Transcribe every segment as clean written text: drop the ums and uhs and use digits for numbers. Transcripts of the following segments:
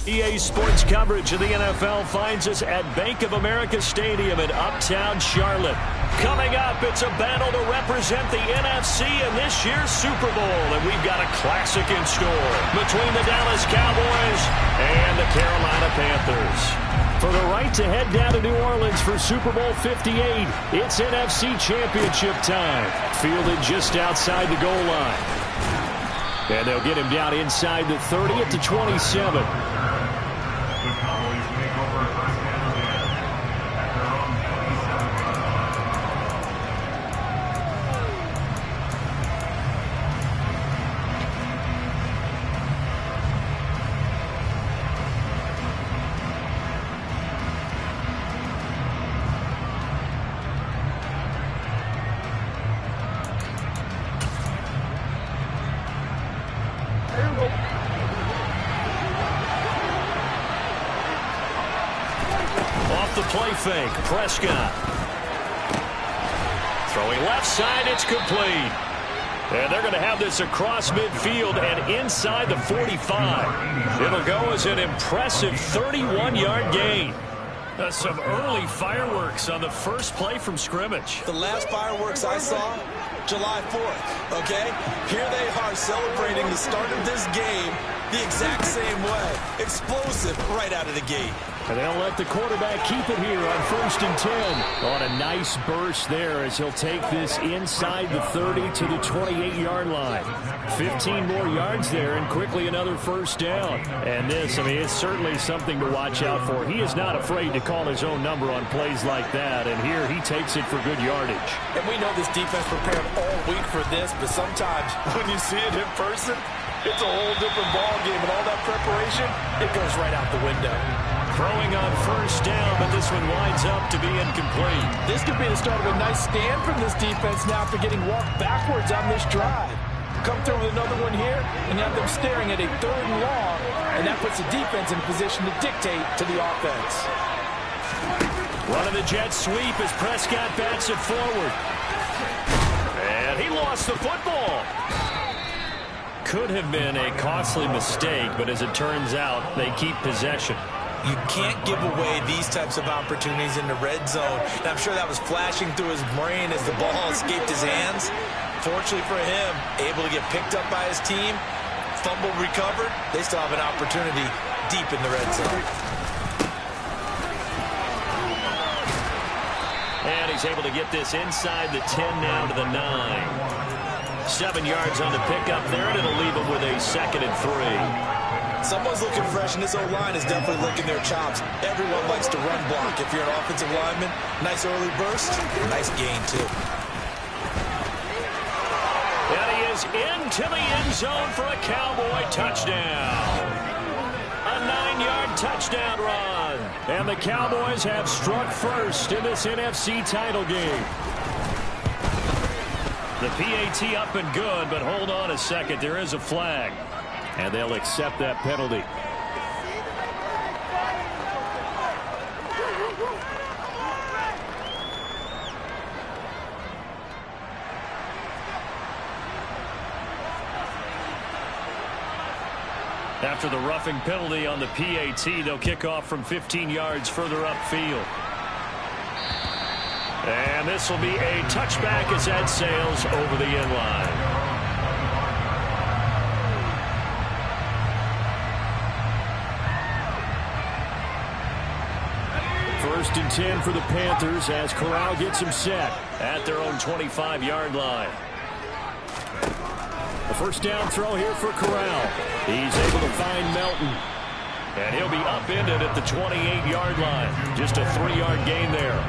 EA Sports coverage of the NFL finds us at Bank of America Stadium in Uptown Charlotte. Coming up, it's a battle to represent the NFC in this year's Super Bowl, and we've got a classic in store between the Dallas Cowboys and the Carolina Panthers. For the right to head down to New Orleans for Super Bowl 58, it's NFC Championship time. Fielded just outside the goal line. And they'll get him down inside the 30 at the 27. Off the play fake, Prescott. Throwing left side, it's complete. And they're going to have this across midfield and inside the 45. It'll go as an impressive 31-yard gain. Some early fireworks on the first play from scrimmage. The last fireworks I saw, July 4th, okay? Here they are celebrating the start of this game the exact same way. Explosive right out of the gate. And they'll let the quarterback keep it here on 1st and 10. On a nice burst there as he'll take this inside the 30 to the 28-yard line. 15 more yards there and quickly another first down. And this, I mean, it's certainly something to watch out for. He is not afraid to call his own number on plays like that. And here he takes it for good yardage. And we know this defense prepared all week for this, but sometimes when you see it in person, it's a whole different ball game. And all that preparation, it goes right out the window. Throwing on first down, but this one winds up to be incomplete. This could be the start of a nice stand from this defense now after getting walked backwards on this drive. Come through with another one here, and you have them staring at a 3rd and long, and that puts the defense in a position to dictate to the offense. Running the jet sweep as Prescott bats it forward. And he lost the football. Could have been a costly mistake, but as it turns out, they keep possession. You can't give away these types of opportunities in the red zone. And I'm sure that was flashing through his brain as the ball escaped his hands. Fortunately for him, able to get picked up by his team, fumble recovered. They still have an opportunity deep in the red zone. And he's able to get this inside the 10 now to the 9. 7 yards on the pickup there, and it'll leave him with a 2nd and 3. Someone's looking fresh, and this O-line is definitely licking their chops. Everyone likes to run block. If you're an offensive lineman, nice early burst, nice gain, too. And he is into the end zone for a Cowboy touchdown. A 9-yard touchdown run. And the Cowboys have struck first in this NFC title game. The PAT up and good, but hold on a second. There is a flag. And they'll accept that penalty. After the roughing penalty on the PAT, they'll kick off from 15 yards further upfield. And this will be a touchback as that sails over the end line. 1st and 10 for the Panthers as Corral gets him set at their own 25-yard line. A first down throw here for Corral. He's able to find Melton. And he'll be upended at the 28-yard line. Just a 3-yard gain there.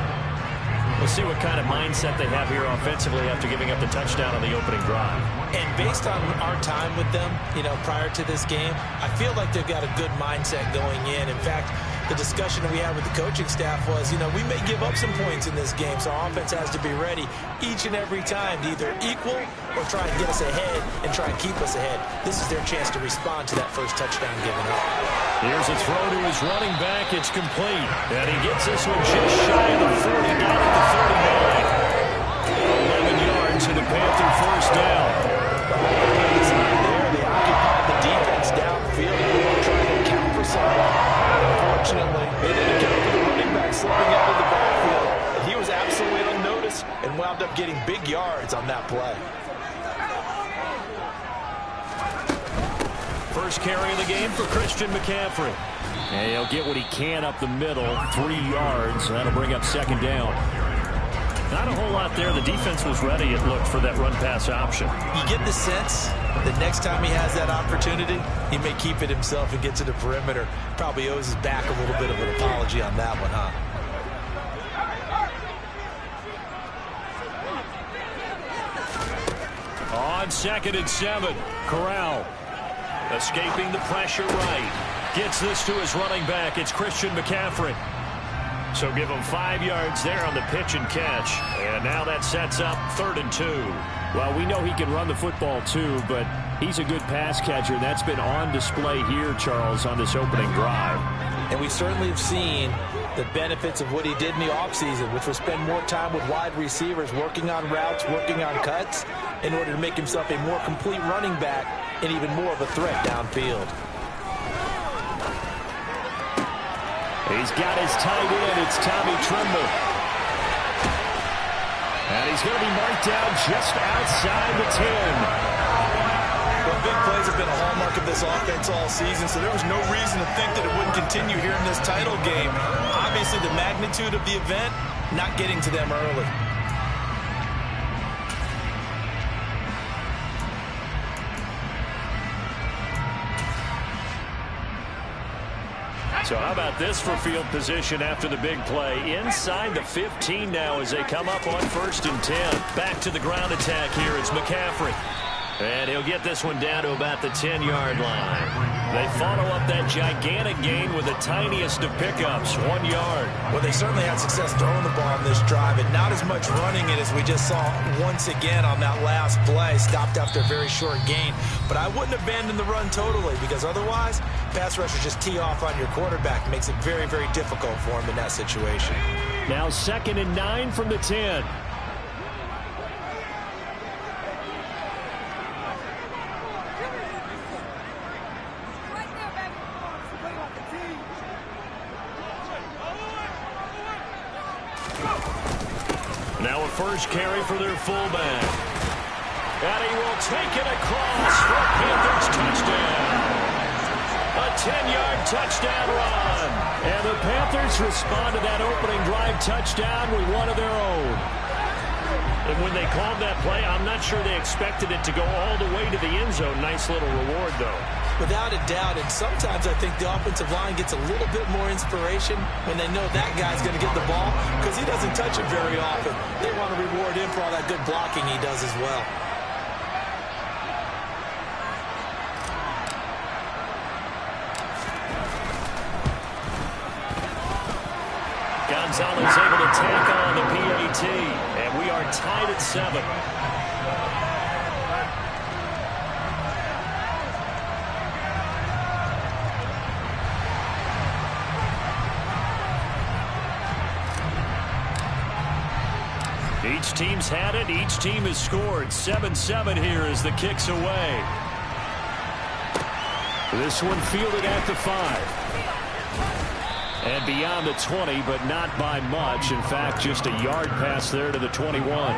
We'll see what kind of mindset they have here offensively after giving up the touchdown on the opening drive. And based on our time with them, prior to this game, I feel like they've got a good mindset going in. In fact, the discussion that we had with the coaching staff was, we may give up some points in this game, so our offense has to be ready each and every time to either equal or try and get us ahead and try and keep us ahead. This is their chance to respond to that first touchdown given up. Here's a throw to his running back. It's complete. And he gets this one just shy of the 40, down at the 39. 11 yards and a Panther first down. There, they occupied the defense downfield. Trying to account for some getting big yards on that play. First carry of the game for Christian McCaffrey. And he'll get what he can up the middle, 3 yards. That'll bring up second down. Not a whole lot there. The defense was ready, it looked, for that run-pass option. You get the sense that next time he has that opportunity, he may keep it himself and get to the perimeter. Probably owes his back a little bit of an apology on that one, huh? On 2nd and 7, Corral escaping the pressure right. Gets this to his running back. It's Christian McCaffrey. So give him 5 yards there on the pitch and catch. And now that sets up 3rd and 2. Well, we know he can run the football too, but he's a good pass catcher. That's been on display here, Charles, on this opening drive. And we certainly have seen the benefits of what he did in the offseason, which was spend more time with wide receivers, working on routes, working on cuts, in order to make himself a more complete running back and even more of a threat downfield. He's got his tight end. It's Tommy Tremble. And he's going to be marked down just outside the 10. Well, big plays have been a hallmark of this offense all season, so there was no reason to think that it wouldn't continue here in this title game. Obviously, the magnitude of the event, not getting to them early. So how about this for field position after the big play? Inside the 15 now as they come up on 1st and 10. Back to the ground attack here. It's McCaffrey. And he'll get this one down to about the 10-yard line. They follow up that gigantic gain with the tiniest of pickups, 1 yard. Well, they certainly had success throwing the ball on this drive, and not as much running it as we just saw once again on that last play. Stopped after a very short gain. But I wouldn't abandon the run totally, because otherwise, pass rushers just tee off on your quarterback. It makes it very, very difficult for him in that situation. Now 2nd and 9 from the 10. Now a first carry for their fullback. And he will take it across for a Panthers touchdown. A 10-yard touchdown run. And the Panthers respond to that opening drive touchdown with one of their own. And when they called that play, I'm not sure they expected it to go all the way to the end zone. Nice little reward, though. Without a doubt, and sometimes I think the offensive line gets a little bit more inspiration when they know that guy's going to get the ball because he doesn't touch it very often. They want to reward him for all that good blocking he does as well. Gonzalez able to tack on the PAT, and we are tied at 7. Each team's had it. Each team has scored. 7-7 here as the kick's away. This one fielded at the 5. And beyond the 20, but not by much. In fact, just a yard pass there to the 21.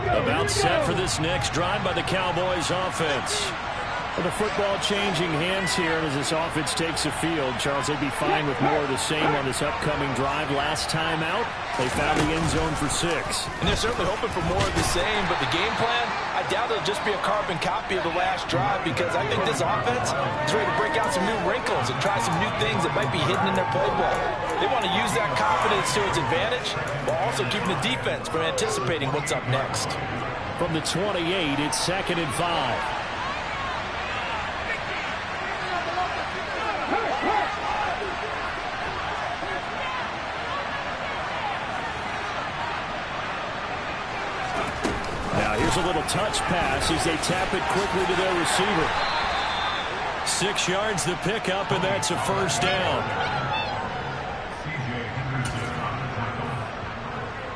About set for this next drive by the Cowboys offense. Well, the football changing hands here as this offense takes the field. Charles, they'd be fine with more of the same on this upcoming drive. Last time out, they found the end zone for 6. And they're certainly hoping for more of the same, but the game plan, I doubt it'll just be a carbon copy of the last drive because I think this offense is ready to break out some new wrinkles and try some new things that might be hidden in their playbook. They want to use that confidence to its advantage while also keeping the defense from anticipating what's up next. From the 28, it's 2nd and 5. Here's a little touch pass as they tap it quickly to their receiver. 6 yards the pickup, and that's a first down.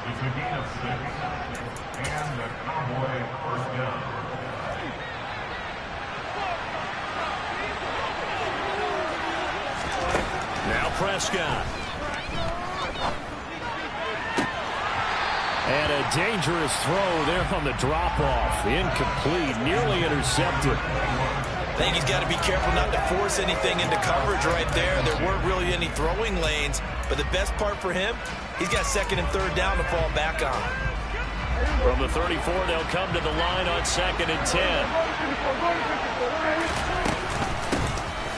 It's a gain of 6. Now Prescott. And a dangerous throw there on the drop-off. Incomplete, nearly intercepted. I think he's got to be careful not to force anything into coverage right there. There weren't really any throwing lanes, but the best part for him, he's got second and third down to fall back on. From the 34, they'll come to the line on 2nd and 10.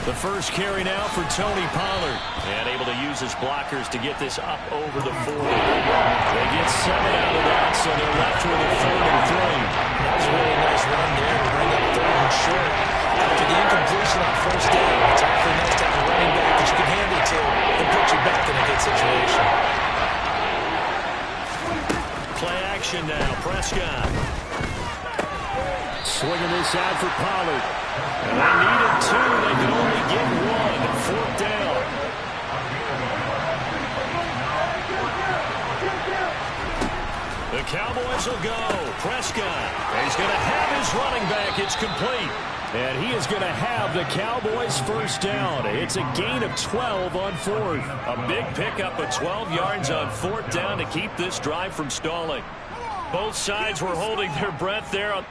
The first carry now for Tony Pollard. And able to use his blockers to get this up over the 40. They get 7 out of that, so they're left with a 3rd and 3. That's a really nice run there to bring up 3rd and short. After the incompletion on 1st down, it's awfully nice to have a running back that you can hand it to and put you back in a good situation. Play action now, Prescott. Swinging this out for Pollard. And they needed 2. They could only get 1. 4th down. The Cowboys will go. Prescott. He's going to have his running back. It's complete. And he is going to have the Cowboys' 1st down. It's a gain of 12 on 4th. A big pickup of 12 yards on 4th down to keep this drive from stalling. Both sides were holding their breath there.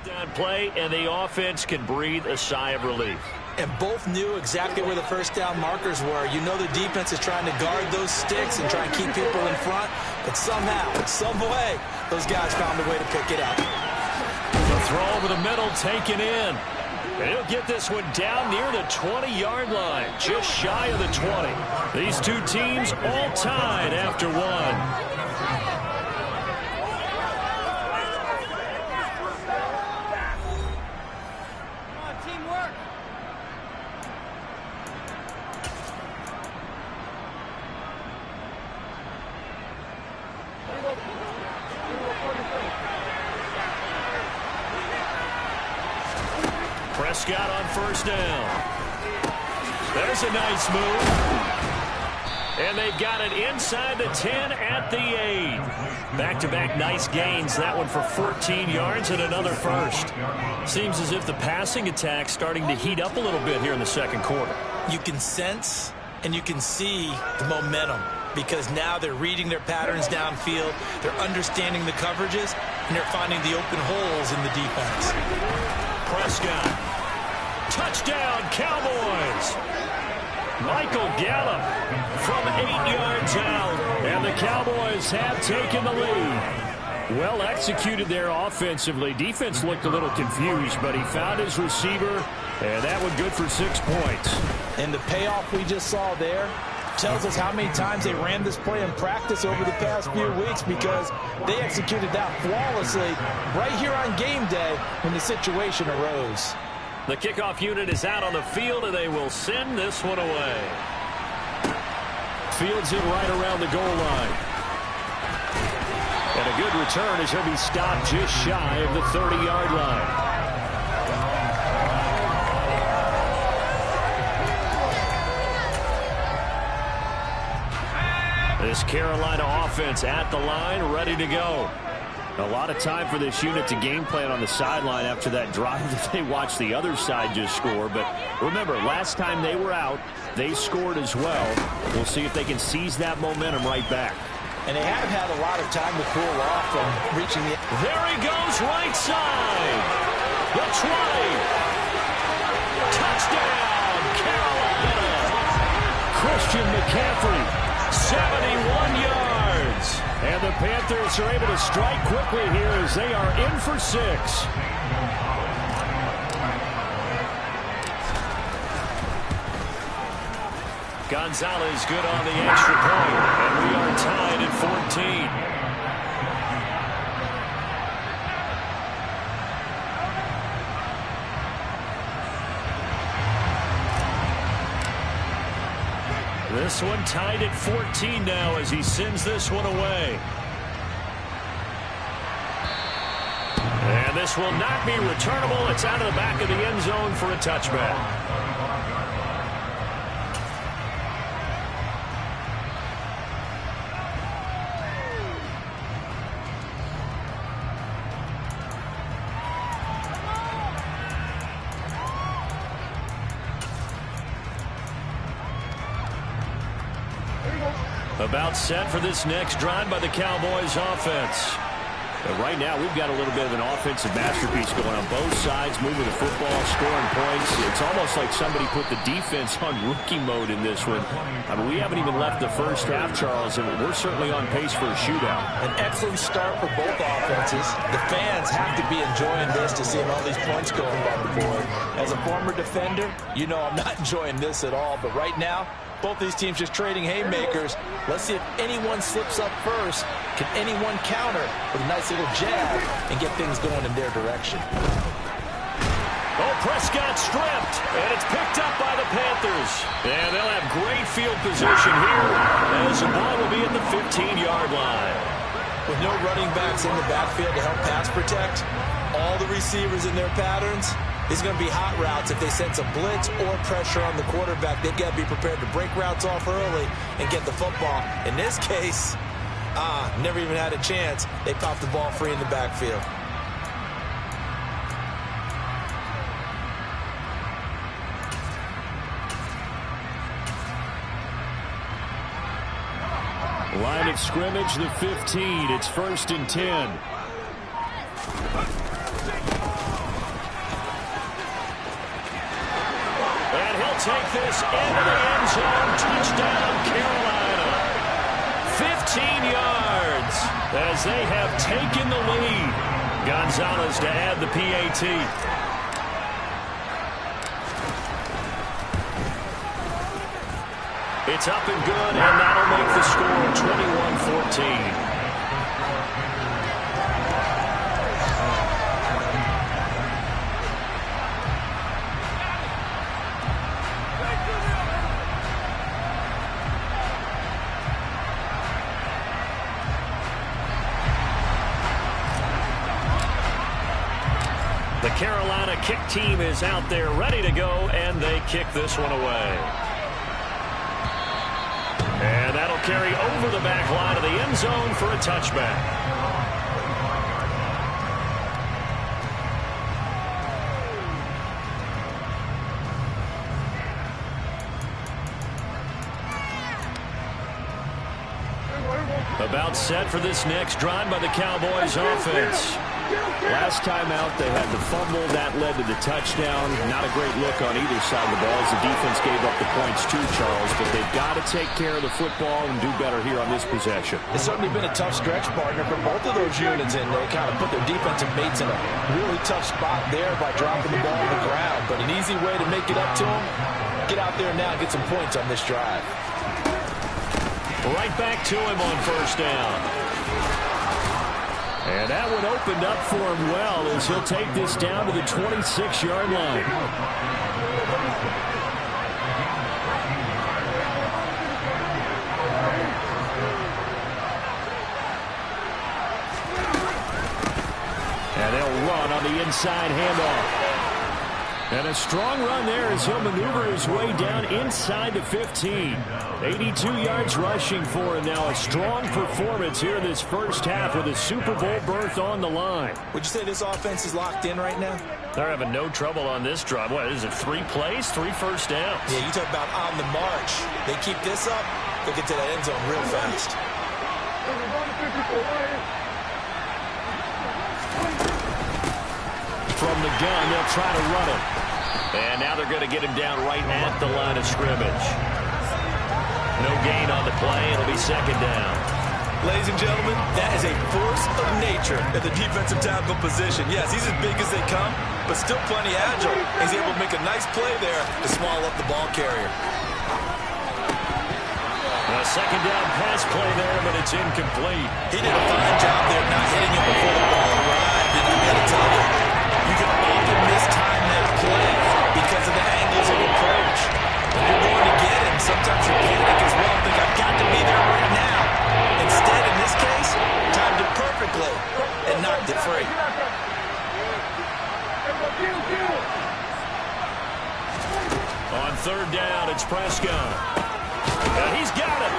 Down play, and the offense can breathe a sigh of relief. And both knew exactly where the 1st down markers were. You know the defense is trying to guard those sticks and try and keep people in front, but somehow, some way, those guys found a way to pick it up. The throw over the middle taken in. And he'll get this one down near the 20-yard line, just shy of the 20. These two teams all tied after 1. Prescott on 1st down. There's a nice move. And they've got it inside the 10 at the 8. Back-to-back nice gains. That one for 14 yards and another 1st. Seems as if the passing attack's starting to heat up a little bit here in the 2nd quarter. You can sense and you can see the momentum because now they're reading their patterns downfield, they're understanding the coverages, and they're finding the open holes in the defense. Prescott. Touchdown, Cowboys. Michael Gallup from 8 yards out, and the Cowboys have taken the lead. Well executed there offensively. Defense looked a little confused, but he found his receiver, and that one good for 6 points. And the payoff we just saw there tells us how many times they ran this play in practice over the past few weeks because they executed that flawlessly right here on game day when the situation arose. The kickoff unit is out on the field, and they will send this one away. Fields it right around the goal line. And a good return as he'll be stopped just shy of the 30-yard line. This Carolina offense at the line, ready to go. A lot of time for this unit to game plan on the sideline after that drive that they watched the other side just score. But remember, last time they were out, they scored as well. We'll see if they can seize that momentum right back. And they have had a lot of time to cool off from reaching the... There he goes, right side. The 20. Touchdown, Carolina. Christian McCaffrey, 71 yards. And the Panthers are able to strike quickly here as they are in for 6. Gonzalez good on the extra point, and we are tied at 14. This one tied at 14 now as he sends this one away. And this will not be returnable. It's out of the back of the end zone for a touchback. About set for this next drive by the Cowboys offense. But right now, we've got a little bit of an offensive masterpiece going on both sides, moving the football, scoring points. It's almost like somebody put the defense on rookie mode in this one. I mean, we haven't even left the first half, Charles, and we're certainly on pace for a shootout. An excellent start for both offenses. The fans have to be enjoying this to see all these points going on the board. As a former defender, you know I'm not enjoying this at all. But right now, both these teams just trading haymakers. Let's see if anyone slips up first. Can anyone counter with a nice little jab and get things going in their direction? Oh, Prescott stripped, and it's picked up by the Panthers. And they'll have great field position here as the ball will be at the 15-yard line. With no running backs in the backfield to help pass protect, all the receivers in their patterns, it's going to be hot routes. If they sense a blitz or pressure on the quarterback, they've got to be prepared to break routes off early and get the football. In this case, never even had a chance. They popped the ball free in the backfield. Line of scrimmage, the 15. It's 1st and 10. Take this into the end zone. Touchdown, Carolina. 15 yards as they have taken the lead. Gonzalez to add the PAT. It's up and good, and that'll make the score 21-14. The Carolina kick team is out there ready to go, and they kick this one away. And that'll carry over the back line of the end zone for a touchback. About set for this next drive by the Cowboys offense. Last time out, they had the fumble. That led to the touchdown. Not a great look on either side of the ball as the defense gave up the points too, Charles. But they've got to take care of the football and do better here on this possession. It's certainly been a tough stretch, partner, for both of those units, and they kind of put their defensive mates in a really tough spot there by dropping the ball on the ground. But an easy way to make it up to them, get out there now and get some points on this drive. Right back to him on 1st down. And that one opened up for him well as he'll take this down to the 26-yard line. And they'll run on the inside handoff. And a strong run there as he'll maneuver his way down inside the 15. 82 yards rushing for him now. A strong performance here in this first half with a Super Bowl berth on the line. Would you say this offense is locked in right now? They're having no trouble on this drive. What is it, 3 plays, 3 first downs? Yeah, you talk about on the march. They keep this up, they'll get to that end zone real fast. From the gun, they'll try to run it. And now they're going to get him down right at the line of scrimmage. No gain on the play. It'll be 2nd down. Ladies and gentlemen, that is a force of nature at the defensive tackle position. Yes, he's as big as they come, but still plenty agile. He's able to make a nice play there to swallow up the ball carrier. A 2nd down pass play there, but it's incomplete. He did a fine job there not hitting him before the ball arrived. And I got to tell you, you can often mistime that play because of the angles of approach. When you're going to get him, sometimes you panic third down. It's Prescott. And he's got it.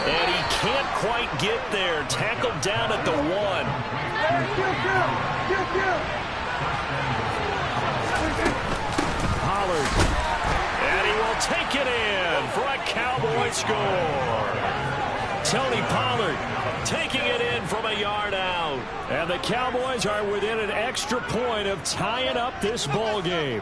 And he can't quite get there. Tackled down at the 1. Pollard. And he will take it in for a Cowboy score. Tony Pollard taking it in from a yard out. And the Cowboys are within an extra point of tying up this ball game.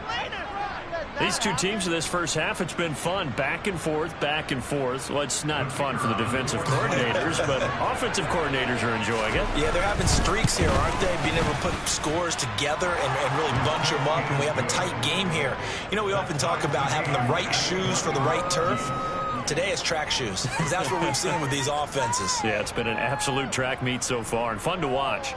These two teams in this first half, it's been fun. Back and forth, back and forth. Well, it's not fun for the defensive coordinators, but offensive coordinators are enjoying it. Yeah, they're having streaks here, aren't they? Being able to put scores together and really bunch them up, and we have a tight game here. You know, we often talk about having the right shoes for the right turf. Today it's track shoes, because that's what we've seen with these offenses. Yeah, it's been an absolute track meet so far, and fun to watch.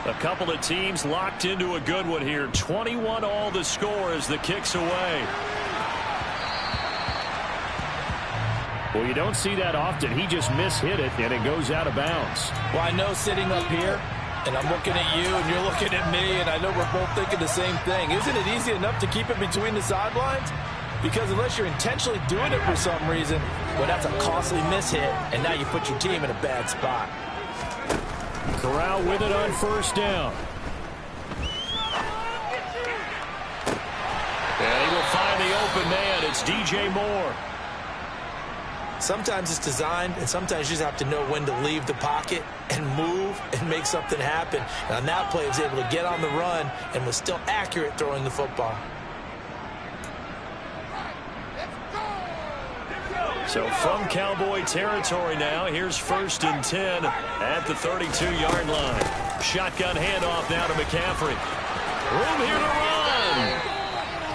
A couple of teams locked into a good one here. 21 all the score as the kick's away. Well, you don't see that often. He just mishit it, and it goes out of bounds. Well, I know sitting up here, and I'm looking at you, and you're looking at me, and I know we're both thinking the same thing. Isn't it easy enough to keep it between the sidelines? Because unless you're intentionally doing it for some reason, well, that's a costly mishit, and now you put your team in a bad spot. Corral with it on first down. And he will find the open man. It's DJ Moore. Sometimes it's designed, and sometimes you just have to know when to leave the pocket and move and make something happen. And on that play, he was able to get on the run and was still accurate throwing the football. So from Cowboy territory now, here's 1st and 10 at the 32-yard line. Shotgun handoff now to McCaffrey. Room here to run.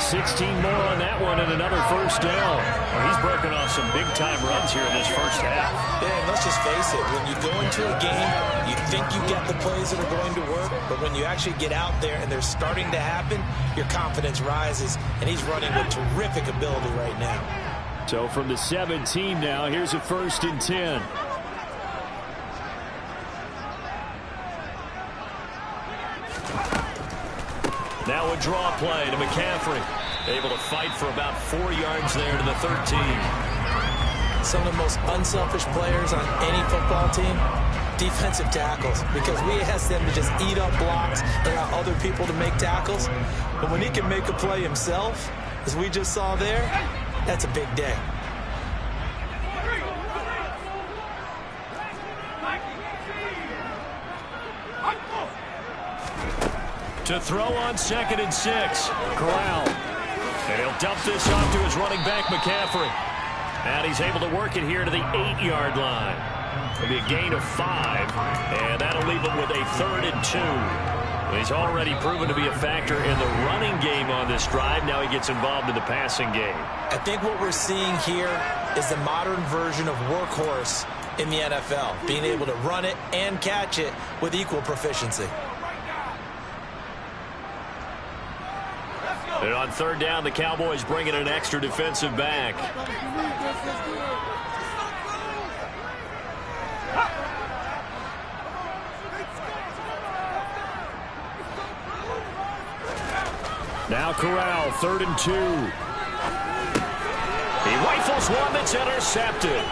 16 more on that one and another first down. Well, he's broken off some big-time runs here in this first half. Yeah, and let's just face it. When you go into a game, you think you get the plays that are going to work, but when you actually get out there and they're starting to happen, your confidence rises, and he's running with terrific ability right now. So from the 17 now, here's a 1st and 10. Now a draw play to McCaffrey. Able to fight for about 4 yards there to the 13. Some of the most unselfish players on any football team, defensive tackles, because we ask them to just eat up blocks and allow other people to make tackles. But when he can make a play himself, as we just saw there, that's a big day. To throw on 2nd and 6. Corral. And he'll dump this off to his running back, McCaffrey. And he's able to work it here to the 8-yard line. It'll be a gain of 5. And that'll leave him with a 3rd and 2. He's already proven to be a factor in the running game on this drive. Now he gets involved in the passing game. I think what we're seeing here is the modern version of workhorse in the NFL, being able to run it and catch it with equal proficiency. And on 3rd down, the Cowboys bring in an extra defensive back. Now Corral, 3rd and 2. He rifles one that's intercepted.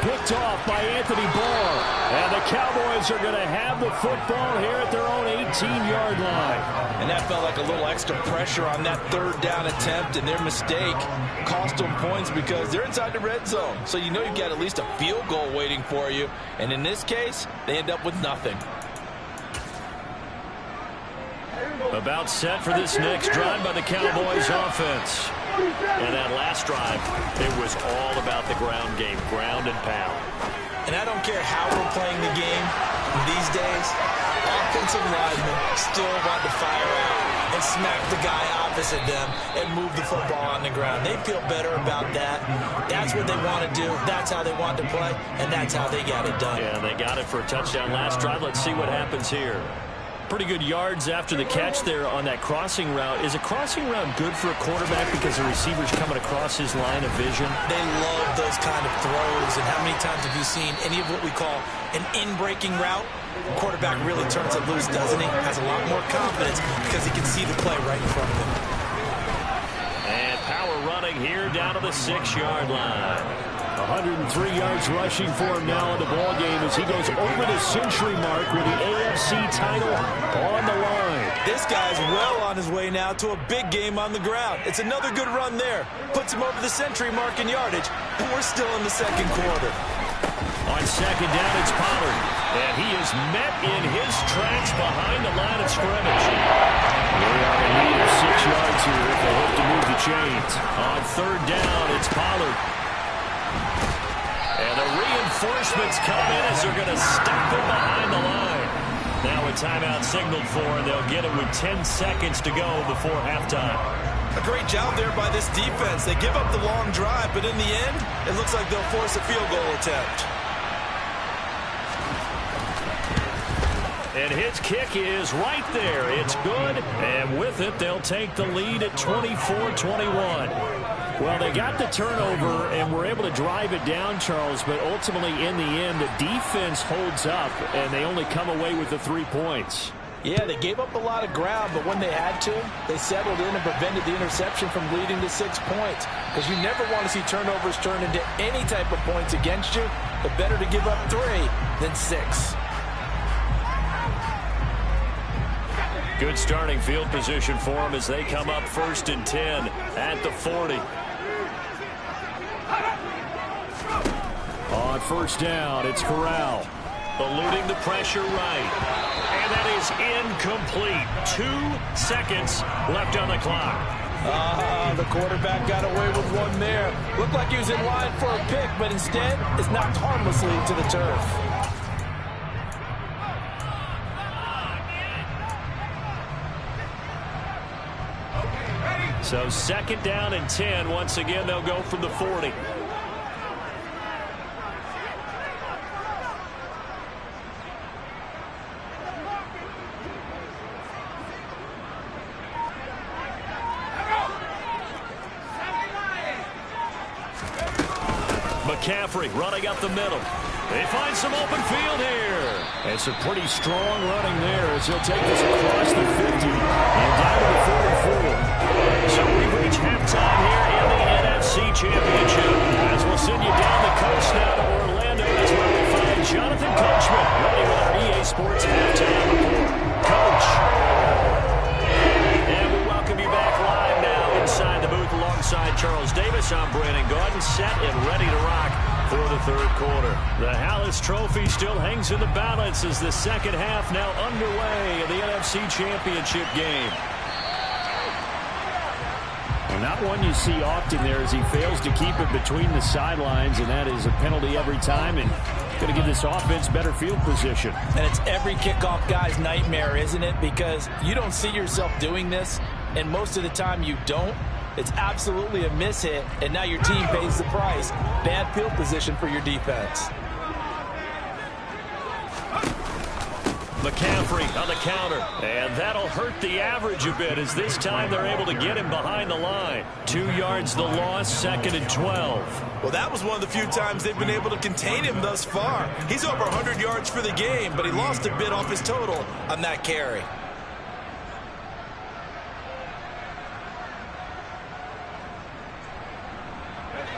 Picked off by Anthony Barr. And the Cowboys are going to have the football here at their own 18-yard line. And that felt like a little extra pressure on that 3rd down attempt, and their mistake cost them points because they're inside the red zone. So you know you've got at least a field goal waiting for you. And in this case, they end up with nothing. About set for this next drive by the Cowboys offense. And that last drive, it was all about the ground game, ground and pound. And I don't care how we're playing the game these days, offensive linemen still want to fire out and smack the guy opposite them and move the football on the ground. They feel better about that. That's what they want to do. That's how they want to play, and that's how they got it done. Yeah, they got it for a touchdown last drive. Let's see what happens here. Pretty good yards after the catch there on that crossing route. Is a crossing route good for a quarterback because the receiver's coming across his line of vision? They love those kind of throws. And how many times have you seen any of what we call an in-breaking route? The quarterback really turns it loose, doesn't he? Has a lot more confidence because he can see the play right in front of him. And power running here down to the 6-yard line. 103 yards rushing for him now in the ballgame as he goes over the century mark with the AFC title on the line. This guy's well on his way now to a big game on the ground. It's another good run there. Puts him over the century mark in yardage, and we're still in the second quarter. On second down, it's Pollard. And he is met in his tracks behind the line of scrimmage. They are in need of 6 yards here if they hope to move the chains. On third down, it's Pollard. And the reinforcements come in as they're going to stop him behind the line. Now a timeout signaled for, and they'll get it with 10 seconds to go before halftime. A great job there by this defense. They give up the long drive, but in the end, it looks like they'll force a field goal attempt. And his kick is right there. It's good. And with it, they'll take the lead at 24-21. Well, they got the turnover and were able to drive it down, Charles, but ultimately in the end, the defense holds up, and they only come away with the 3 points. Yeah, they gave up a lot of ground, but when they had to, they settled in and prevented the interception from leading to 6 points. Because you never want to see turnovers turn into any type of points against you, but better to give up 3 than 6. Good starting field position for them as they come up 1st and 10 at the 40. On first down, it's Corral. Eluding the pressure right. And that is incomplete. 2 seconds left on the clock. The quarterback got away with one there. Looked like he was in line for a pick, but instead is knocked harmlessly to the turf. So 2nd down and 10. Once again, they'll go from the 40. McCaffrey running up the middle. They find some open field here. And some pretty strong running there as he'll take this across the 50 and down to the 44. So we reach halftime here in the NFC Championship. As we'll send you down the coast now to Orlando, as where we find Jonathan Coachman ready with our EA Sports halftime report. Coach. And we welcome you back live now inside the booth alongside Charles Davis. I'm Brandon Gaudin, set and ready to rock for the 3rd quarter. The Hallis Trophy still hangs in the balance as the second half now underway in the NFC Championship game. Well, not one you see often there as he fails to keep it between the sidelines, and that is a penalty every time, and going to give this offense better field position. And it's every kickoff guy's nightmare, isn't it? Because you don't see yourself doing this, and most of the time you don't. It's absolutely a mishit, and now your team pays the price. Bad field position for your defense. McCaffrey on the counter, and that'll hurt the average a bit as this time they're able to get him behind the line. 2 yards the loss, 2nd and 12. Well, that was one of the few times they've been able to contain him thus far. He's over 100 yards for the game, but he lost a bit off his total on that carry.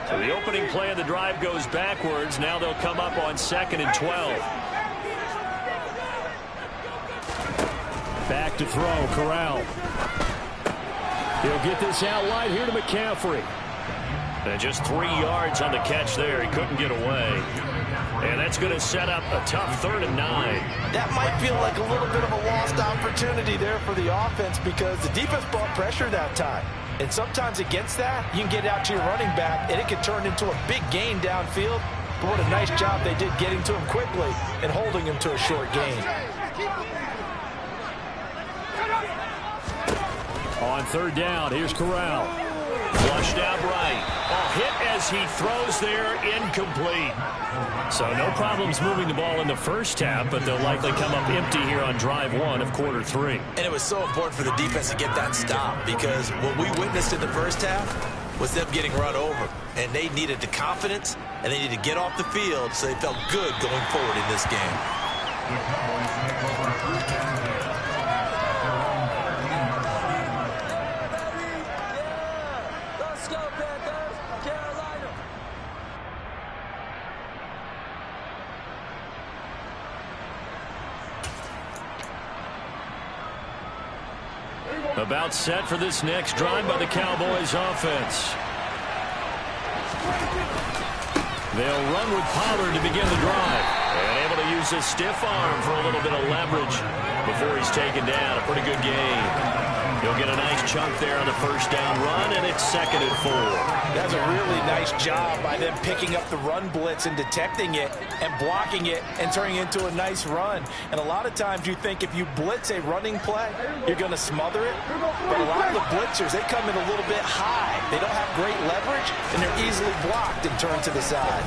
So the opening play of the drive goes backwards. Now they'll come up on 2nd and 12. Back to throw, Corral. He'll get this out wide here to McCaffrey. And just 3 yards on the catch there. He couldn't get away. And that's going to set up a tough 3rd and 9. That might feel like a little bit of a lost opportunity there for the offense because the defense brought pressure that time. And sometimes against that, you can get out to your running back, and it can turn into a big gain downfield. But what a nice job they did getting to him quickly and holding him to a short gain. On 3rd down, here's Corral. Flushed out right. Hit as he throws there, incomplete. So no problems moving the ball in the first half, but they'll likely come up empty here on drive one of quarter three. And it was so important for the defense to get that stop, because what we witnessed in the first half was them getting run over. And they needed the confidence, and they needed to get off the field so they felt good going forward in this game. About set for this next drive by the Cowboys offense. They'll run with Pollard to begin the drive. And able to use his stiff arm for a little bit of leverage before he's taken down. A pretty good game. He'll get a nice chunk there on the first down run, and it's 2nd and 4. That's a really nice job by them picking up the run blitz and detecting it and blocking it and turning it into a nice run. And a lot of times you think if you blitz a running play, you're going to smother it. But a lot of the blitzers, they come in a little bit high. They don't have great leverage, and they're easily blocked and turned to the side.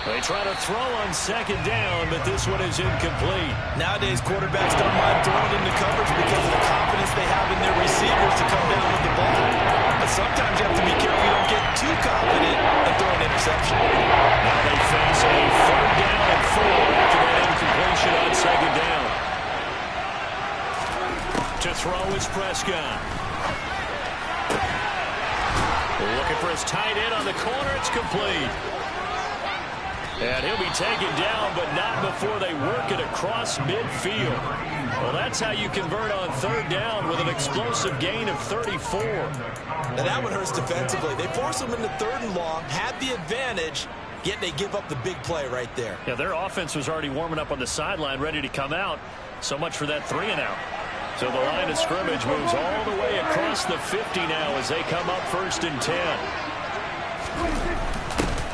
They try to throw on 2nd down, but this one is incomplete. Nowadays, quarterbacks don't mind throwing into coverage because of the confidence they have in their receivers to come down with the ball. But sometimes you have to be careful you don't get too confident and throw an interception. Now they face a 3rd down and 4 after that incompletion on 2nd down. To throw is Prescott. Looking for his tight end on the corner. It's complete. And he'll be taken down, but not before they work it across midfield. Well, that's how you convert on 3rd down with an explosive gain of 34. Now that one hurts defensively. They force them into 3rd and long, had the advantage, yet they give up the big play right there. Yeah, their offense was already warming up on the sideline, ready to come out. So much for that 3-and-out. So the line of scrimmage moves all the way across the 50 now as they come up 1st and 10.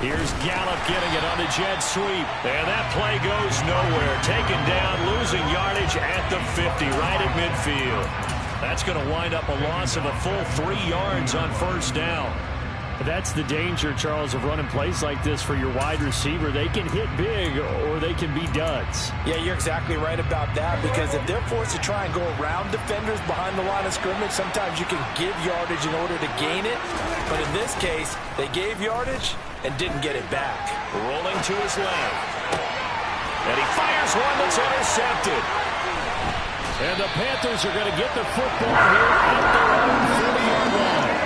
Here's Gallup getting it on the jet sweep. And that play goes nowhere. Taken down, losing yardage at the 50, right at midfield. That's going to wind up a loss of a full 3 yards on 1st down. That's the danger, Charles, of running plays like this for your wide receiver. They can hit big or they can be duds. Yeah, you're exactly right about that, because if they're forced to try and go around defenders behind the line of scrimmage, sometimes you can give yardage in order to gain it. But in this case, they gave yardage and didn't get it back. Rolling to his left. And he fires one that's intercepted. And the Panthers are going to get the football here at their own 40-yard line.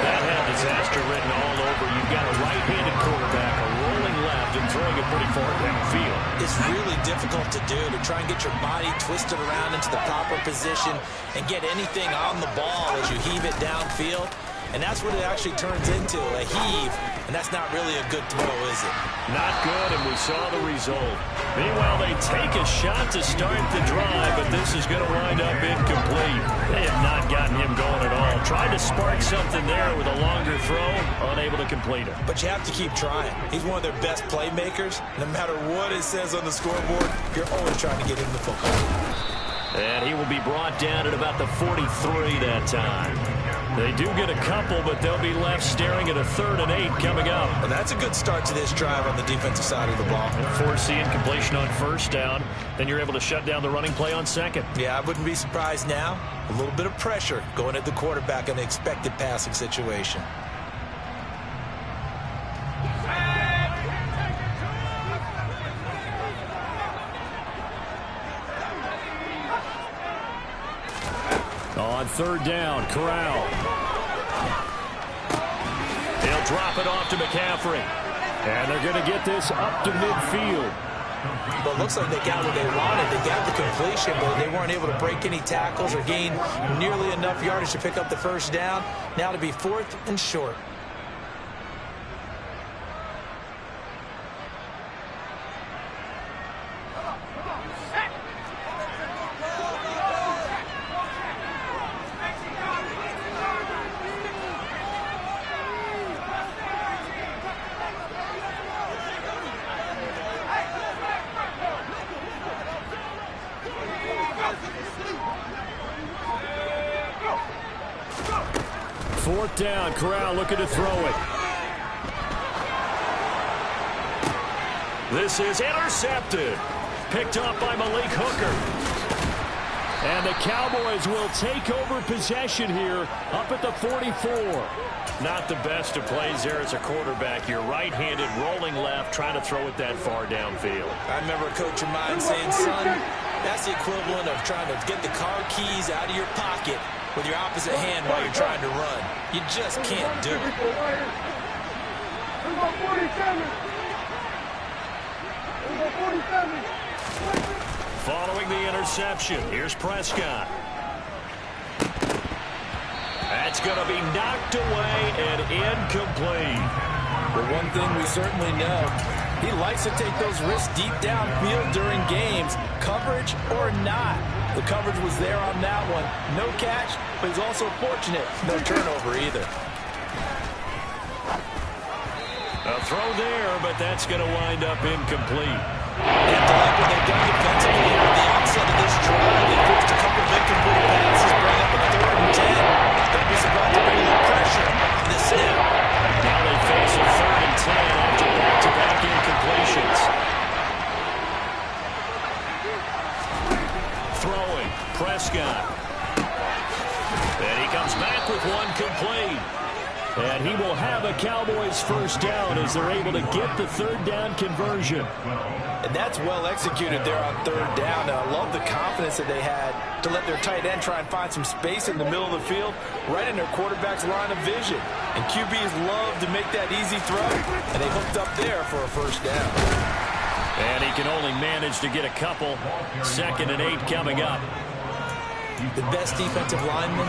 That had disaster written all over. You've got a right-handed quarterback, a rolling left, and throwing it pretty far downfield. It's really difficult to do, to try and get your body twisted around into the proper position and get anything on the ball as you heave it downfield. And that's what it actually turns into, a heave. And that's not really a good throw, is it? Not good, and we saw the result. Meanwhile, they take a shot to start the drive, but this is going to wind up incomplete. They have not gotten him going at all. Tried to spark something there with a longer throw, unable to complete it. But you have to keep trying. He's one of their best playmakers. No matter what it says on the scoreboard, you're always trying to get him the football. And he will be brought down at about the 43 that time. They do get a couple, but they'll be left staring at a 3rd and 8 coming up. And that's a good start to this drive on the defensive side of the ball. Force the incompletion on 1st down. Then you're able to shut down the running play on 2nd. Yeah, I wouldn't be surprised now. A little bit of pressure going at the quarterback in an expected passing situation. On 3rd down, Corral. They'll drop it off to McCaffrey. And they're going to get this up to midfield. But it looks like they got what they wanted. They got the completion, but they weren't able to break any tackles or gain nearly enough yardage to pick up the 1st down. Now to be 4th and short. brought down. Corral looking to throw it. This is intercepted. Picked up by Malik Hooker. And the Cowboys will take over possession here up at the 44. Not the best of plays there as a quarterback. You're right-handed, rolling left, trying to throw it that far downfield. I remember a coach of mine saying, son, that's the equivalent of trying to get the car keys out of your pocket with your opposite hand while you're trying to run. You just can't do it. Following the interception, here's Prescott. That's going to be knocked away and incomplete. Well, one thing we certainly know, he likes to take those risks deep downfield during games, coverage or not. The coverage was there on that one. No catch, but he's also fortunate. No turnover either. A throw there, but that's going to wind up incomplete. And to like what they've done defensively here at the outset of this drive, they forced a couple of incomplete passes, bring up a 3rd and 10. Don't be surprised to bring a little pressure on this snap. Now they face a 3rd and 10 after back-to-back incompletions. Throwing, Prescott. And he comes back with one complete. And he will have a Cowboys first down as they're able to get the 3rd down conversion. And that's well executed there on 3rd down. And I love the confidence that they had to let their tight end try and find some space in the middle of the field, right in their quarterback's line of vision. And QBs love to make that easy throw. And they hooked up there for a first down. And he can only manage to get a couple. 2nd and 8 coming up. The best defensive linemen,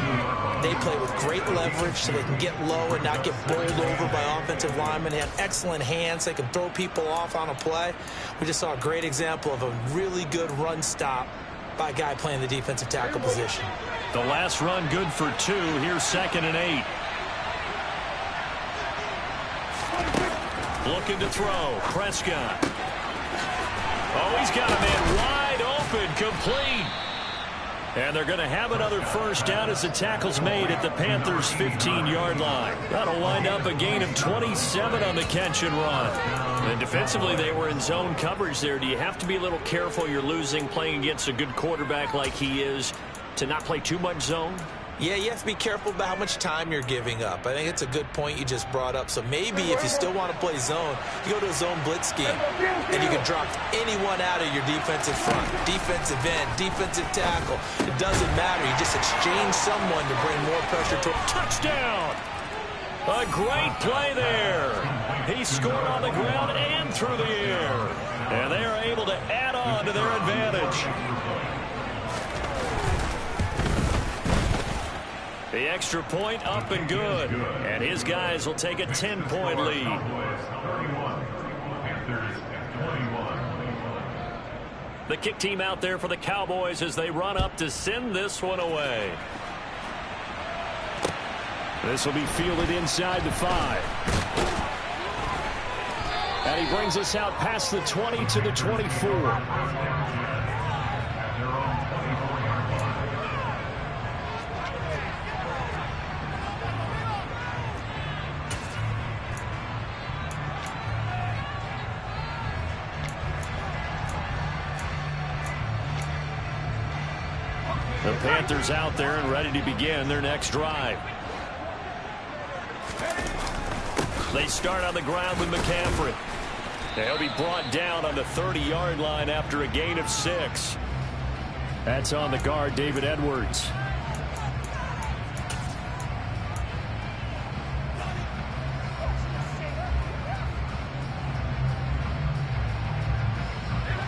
they play with great leverage so they can get low and not get bowled over by offensive linemen. They have excellent hands. They can throw people off on a play. We just saw a great example of a really good run stop by a guy playing the defensive tackle position. The last run good for 2. Here's 2nd and 8. Looking to throw. Prescott. Oh, he's got a man wide open. Complete. And they're going to have another first down as the tackle's made at the Panthers' 15-yard line. That'll wind up a gain of 27 on the catch and run. And defensively, they were in zone coverage there. Do you have to be a little careful you're losing playing against a good quarterback like he is to not play too much zone? Yeah, you have to be careful about how much time you're giving up. I think it's a good point you just brought up. So maybe if you still want to play zone, you go to a zone blitz scheme, and you can drop anyone out of your defensive front, defensive end, defensive tackle. It doesn't matter. You just exchange someone to bring more pressure to touchdown. A great play there. He scored on the ground and through the air. And they are able to add on to their advantage. The extra point up and good. And his guys will take a 10-point lead. The kick team out there for the Cowboys as they run up to send this one away. This will be fielded inside the 5. And he brings us out past the 20 to the 24. The Panthers out there and ready to begin their next drive. They start on the ground with McCaffrey. They'll be brought down on the 30-yard line after a gain of 6. That's on the guard, David Edwards.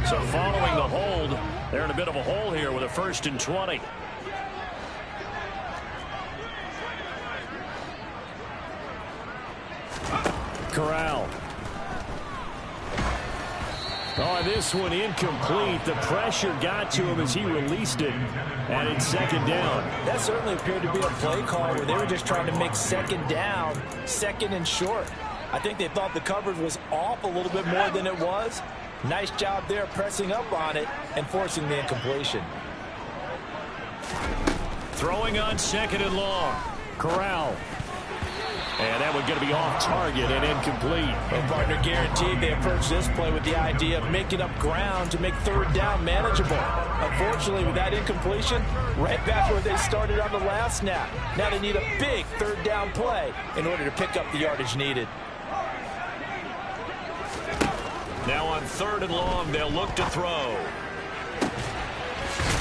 So following the hold, they're in a bit of a hole here with a 1st and 20. Corral. Oh, this one incomplete. The pressure got to him as he released it. And it's 2nd down. That certainly appeared to be a play call where they were just trying to make 2nd down, 2nd and short. I think they thought the coverage was off a little bit more than it was. Nice job there pressing up on it and forcing the incompletion. Throwing on 2nd and long. Corral. And that one going to be off target and incomplete. Well, partner, guaranteed they approach this play with the idea of making up ground to make third down manageable. Unfortunately, with that incompletion, right back where they started on the last snap. Now they need a big third down play in order to pick up the yardage needed. Now on 3rd and long, they'll look to throw.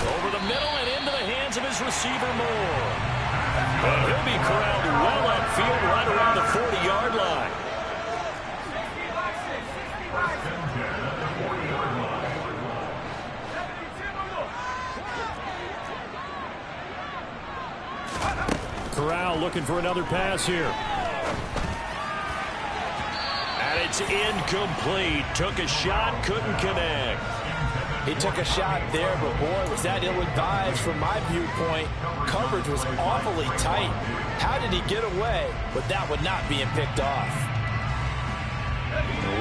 Over the middle and into the hands of his receiver, Moore. And he'll be corralled well upfield right around the 40-yard line. Corral looking for another pass here. And it's incomplete. Took a shot, couldn't connect. He took a shot there, but boy, was that ill-advised from my viewpoint. Coverage was awfully tight. How did he get away with that one not being picked off?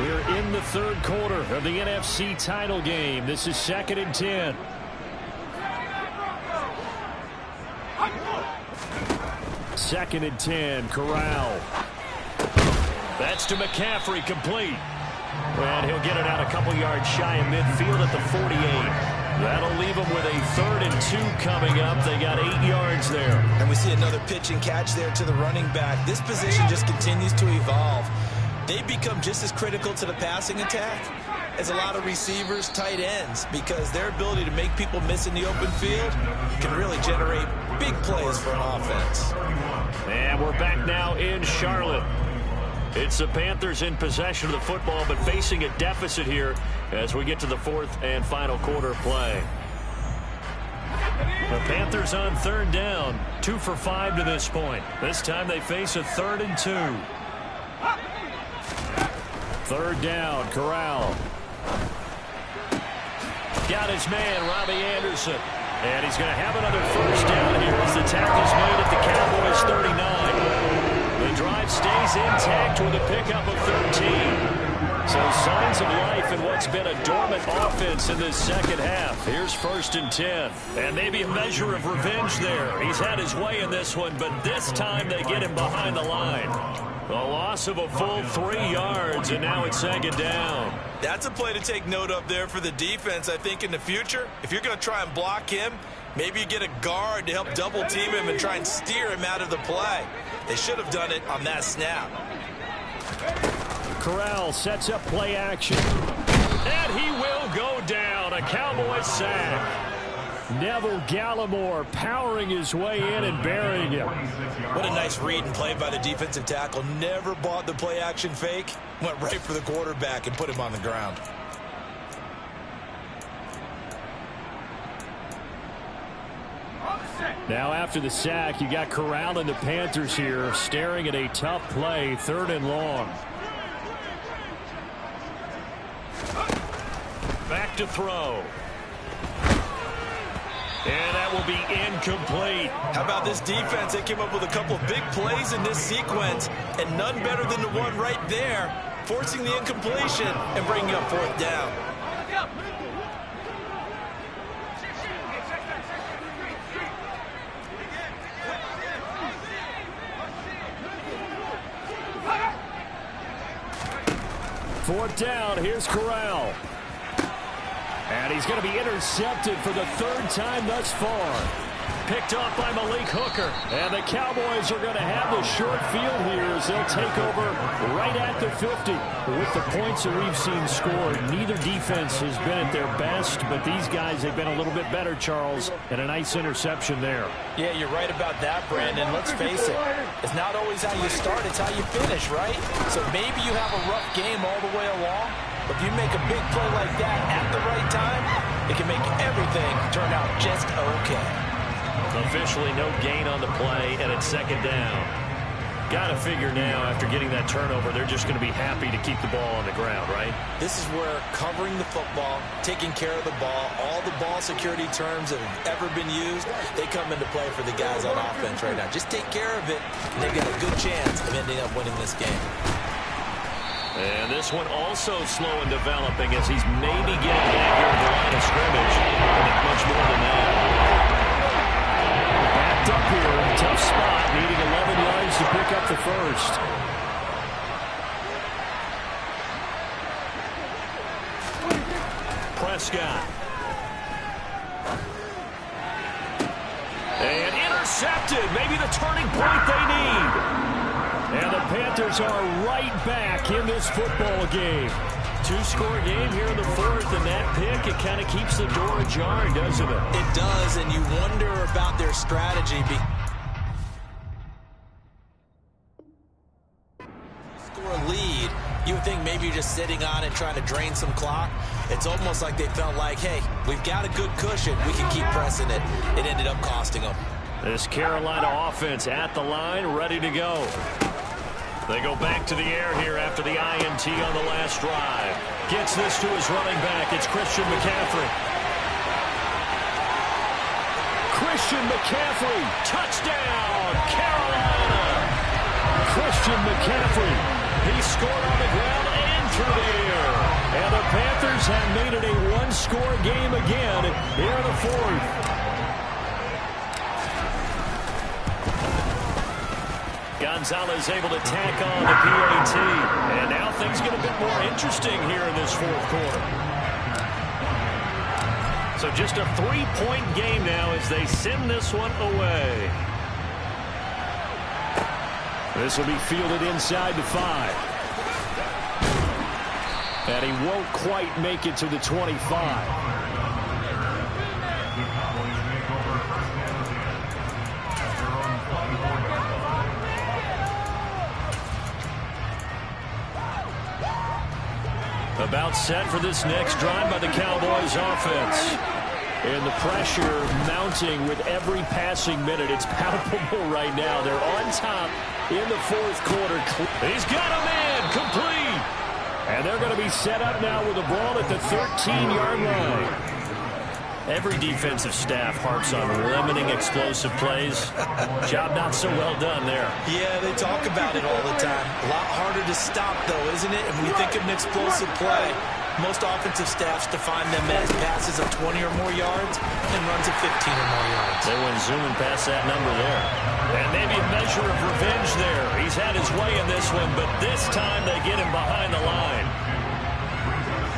We're in the 3rd quarter of the NFC title game. This is 2nd and 10. Second and 10, Corral. That's to McCaffrey, complete. And he'll get it out a couple yards shy of midfield at the 48. That'll leave them with a 3rd and 2 coming up. They got 8 yards there. And we see another pitch and catch there to the running back. This position just continues to evolve. They become just as critical to the passing attack as a lot of receivers, tight ends, because their ability to make people miss in the open field can really generate big plays for an offense. And we're back now in Charlotte. It's the Panthers in possession of the football, but facing a deficit here as we get to the 4th and final quarter play. The Panthers on 3rd down, 2 for 5 to this point. This time they face a 3rd and 2. 3rd down, Corral. Got his man, Robbie Anderson. And he's going to have another 1st down here as the tackle's made at the Cowboys 39. The drive stays intact with a pickup of 13. So signs of life in what's been a dormant offense in this 2nd half. Here's 1st and 10. And maybe a measure of revenge there. He's had his way in this one, but this time they get him behind the line. A loss of a full 3 yards, and now it's 2nd down. That's a play to take note of there for the defense, I think, in the future. If you're going to try and block him, maybe you get a guard to help double team him and try and steer him out of the play. They should have done it on that snap. Corral sets up play action. And he will go down. A Cowboy sack. Neville Gallimore powering his way in and burying him. What a nice read and play by the defensive tackle. Never bought the play action fake. Went right for the quarterback and put him on the ground. Now after the sack, you got Corral and the Panthers here staring at a tough play, 3rd and long. Back to throw. And that will be incomplete. How about this defense? They came up with a couple of big plays in this sequence, and none better than the one right there, forcing the incompletion and bringing up 4th down. Fourth down, here's Corral. And he's going to be intercepted for the 3rd time thus far. Picked off by Malik Hooker. And the Cowboys are going to have the short field here as they'll take over right at the 50. With the points that we've seen scored, neither defense has been at their best, but these guys have been a little bit better, Charles, and a nice interception there. Yeah, you're right about that, Brandon. Let's face it. It's not always how you start, it's how you finish, right? So maybe you have a rough game all the way along, but if you make a big play like that at the right time, it can make everything turn out just okay. Officially no gain on the play, and it's 2nd down. Got to figure now, after getting that turnover, they're just going to be happy to keep the ball on the ground, right? This is where covering the football, taking care of the ball, all the ball security terms that have ever been used, they come into play for the guys on offense right now. Just take care of it, and they've got a good chance of ending up winning this game. And this one also slow in developing as he's maybe getting back here at the line of scrimmage. But not much more than that. Back backed up here in a tough spot, needing 11 yards to pick up the first. Prescott. And intercepted. Maybe the turning point they need. And the Panthers are right back in this football game. Two-score game here in the fourth, and that pick, it kind of keeps the door ajar, doesn't it? It does, and you wonder about their strategy. Score a lead, you would think maybe you're just sitting on it trying to drain some clock. It's almost like they felt like, hey, we've got a good cushion. We can keep pressing it. It ended up costing them. This Carolina offense at the line, ready to go. They go back to the air here after the INT on the last drive. Gets this to his running back. It's Christian McCaffrey. Christian McCaffrey, touchdown, Carolina. Christian McCaffrey, he scored on the ground and through the air. And the Panthers have made it a one-score game again here in the fourth. Gonzalez able to tack on the PAT. And now things get a bit more interesting here in this fourth quarter. So just a three-point game now as they send this one away. This will be fielded inside the 5. And he won't quite make it to the 25. About set for this next drive by the Cowboys offense. And the pressure mounting with every passing minute. It's palpable right now. They're on top in the fourth quarter. He's got him in, complete. And they're going to be set up now with the ball at the 13-yard line. Every defensive staff harps on limiting explosive plays. Job not so well done there. Yeah, they talk about it all the time. A lot harder to stop, though, isn't it? And when you think of an explosive play, most offensive staffs define them as passes of 20 or more yards and runs of 15 or more yards. They went zooming past that number there. And maybe a measure of revenge there. He's had his way in this one, but this time they get him behind the line.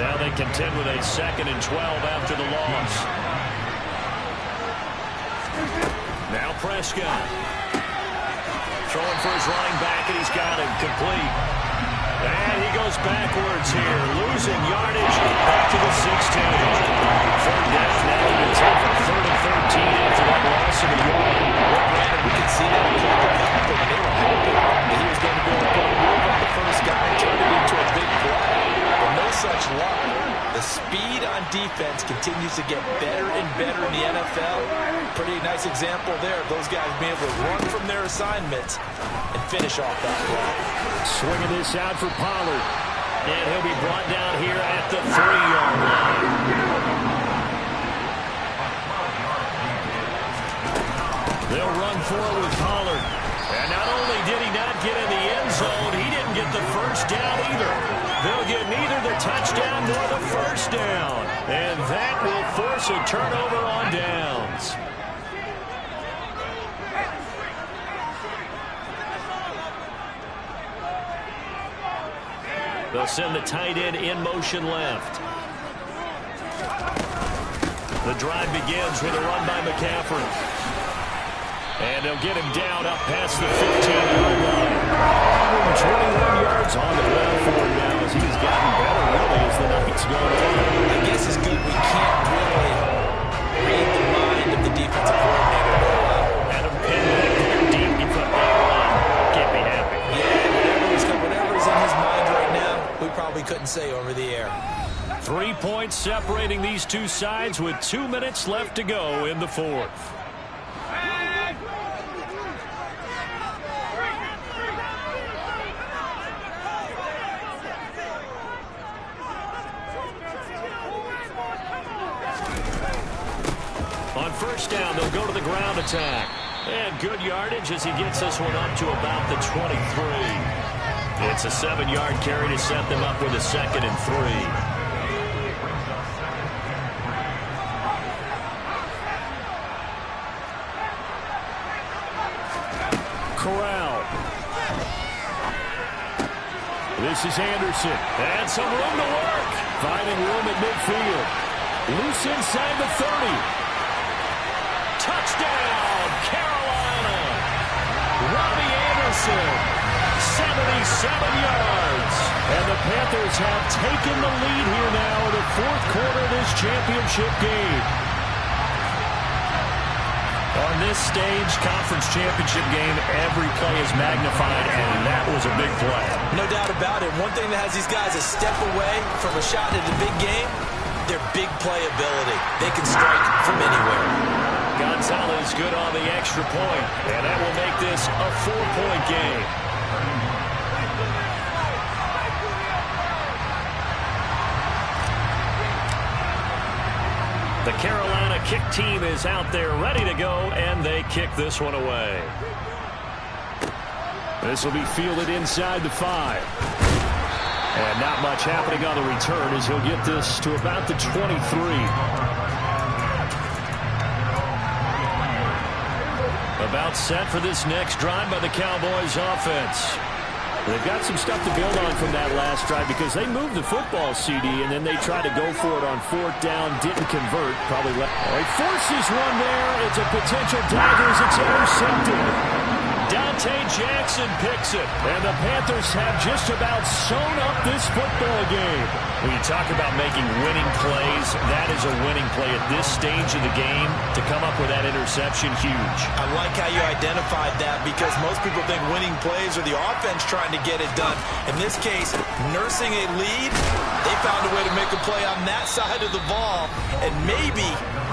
Now they contend with a 2nd and 12 after the loss. Now Prescott. Throwing for his running back, and he's got him complete. And he goes backwards here, losing yardage back to the 16. Third down now, even tough at 3rd and 13 after that loss of a yard. Brandon, we can see that in the count, but they were hoping that he was going to be able to put a move on the first guy and turn it into a big play. But no such luck. The speed on defense continues to get better and better in the NFL. Pretty nice example there of those guys being able to run from their assignments and finish off that play. Swinging this out for Pollard. And he'll be brought down here at the 3-yard line. They'll run forward with Pollard. And not only did he not get in the end zone, he didn't get the first down either. They'll get neither the touchdown nor the first down. And that will force a turnover on downs. They'll send the tight end in motion left. The drive begins with a run by McCaffrey. And they'll get him down up past the 15-yard line. 121 yards on the ground for him now as he's gotten better really as the night's going on. I guess it's good we can't really read the mind of the defensive coordinator. Adam Penn back there deep. He thought, can't be happy. Yeah, whatever's in his mind right now, we probably couldn't say over the air. 3 points separating these two sides with 2 minutes left to go in the fourth. On first down, they'll go to the ground attack. And good yardage as he gets this one up to about the 23. It's a 7-yard carry to set them up with a 2nd and 3. corral. This is Anderson. And some room to work. Finding room at midfield. Loose inside the 30. Touchdown, Carolina. Robbie Anderson, 77 yards. And the Panthers have taken the lead here now in the fourth quarter of this championship game. On this stage, conference championship game, every play is magnified, and that was a big play. No doubt about it. One thing that has these guys a step away from a shot at the big game, their big play ability. They can strike from anywhere. Gonzalez good on the extra point, and that will make this a 4-point game. The Carolina kick team is out there ready to go, and they kick this one away. This will be fielded inside the 5. And not much happening on the return as he'll get this to about the 23. About set for this next drive by the Cowboys offense. They've got some stuff to build on from that last drive because they moved the football, CD, and then they tried to go for it on 4th down, didn't convert. Probably left. He forces one there. It's a potential dagger as it's intercepted. Dante Jackson picks it. And the Panthers have just about sewn up this football game. When you talk about making winning plays, that is a winning play at this stage of the game. To come up with that interception, huge. I like how you identified that because most people think winning plays are the offense trying to get it done. In this case, nursing a lead, they found a way to make a play on that side of the ball and maybe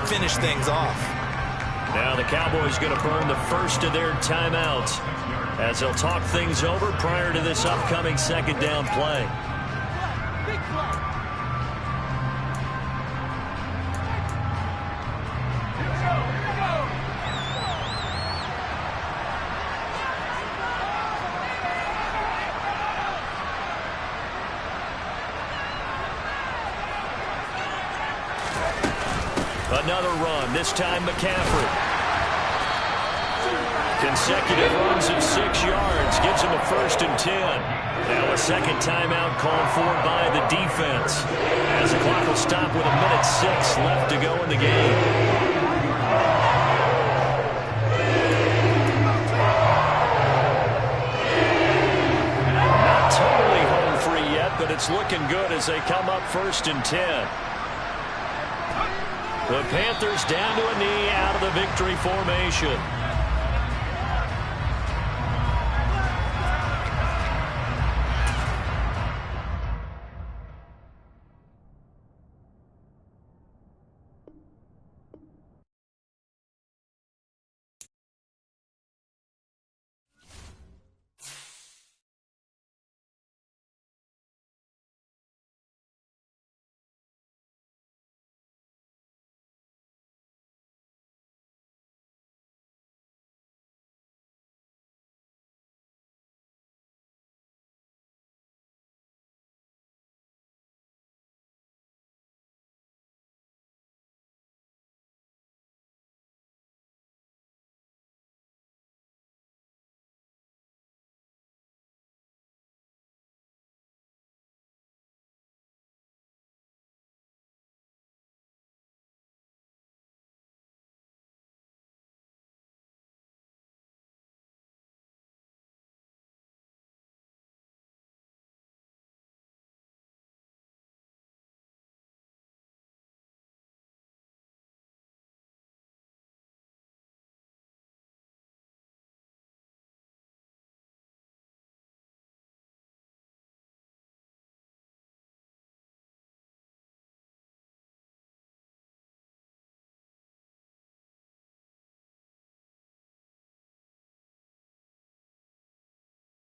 finish things off. Now the Cowboys going to burn the first of their timeouts as they'll talk things over prior to this upcoming 2nd down play. Another run, this time McCaffrey. Consecutive runs of 6 yards gives him a 1st and 10. Now a second timeout called for by the defense. As the clock will stop with 1:06 left to go in the game. Not totally home free yet, but it's looking good as they come up 1st and 10. The Panthers down to a knee out of the victory formation.